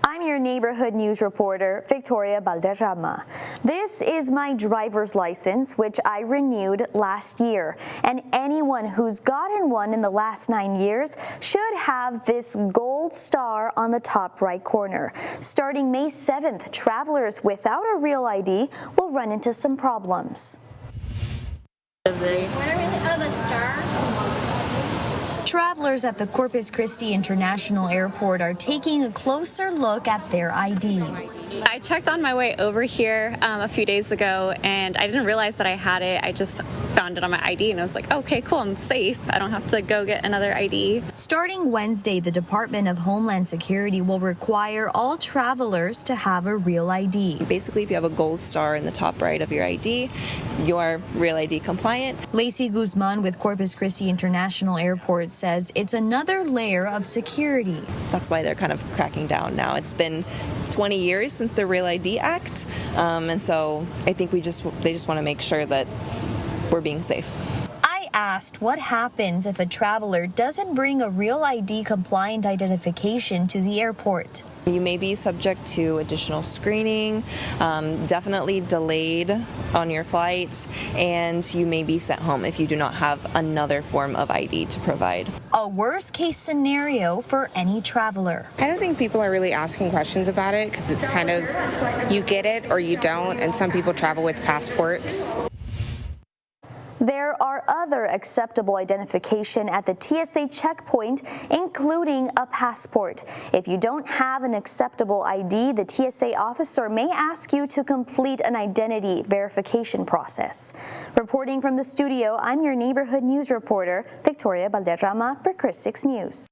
I'm your neighborhood news reporter, Victoria Valderrama. This is my driver's license, which I renewed last year. And anyone who's gotten one in the last 9 years should have this gold star on the top right corner. Starting May 7th, travelers without a real ID will run into some problems. Travelers at the Corpus Christi International Airport are taking a closer look at their IDs. I checked on my way over here a few days ago, and I didn't realize that I had it. I just found it on my ID, and I was like, okay, cool, I'm safe. I don't have to go get another ID. Starting Wednesday, the Department of Homeland Security will require all travelers to have a real ID. Basically, if you have a gold star in the top right of your ID, you're real ID compliant. Lacey Guzman with Corpus Christi International Airport says it's another layer of security. That's why they're kind of cracking down now. It's been 20 years since the Real ID Act, and so I think they just want to make sure that we're being safe. I asked what happens if a traveler doesn't bring a Real ID compliant identification to the airport. You may be subject to additional screening, definitely delayed on your flight, and you may be sent home if you do not have another form of ID to provide. A worst case scenario for any traveler. I don't think people are really asking questions about it because it's kind of you get it or you don't, and some people travel with passports. There are other acceptable identification at the TSA checkpoint, including a passport. If you don't have an acceptable ID, the TSA officer may ask you to complete an identity verification process. Reporting from the studio, I'm your neighborhood news reporter, Victoria Valderrama for Chris 6 News.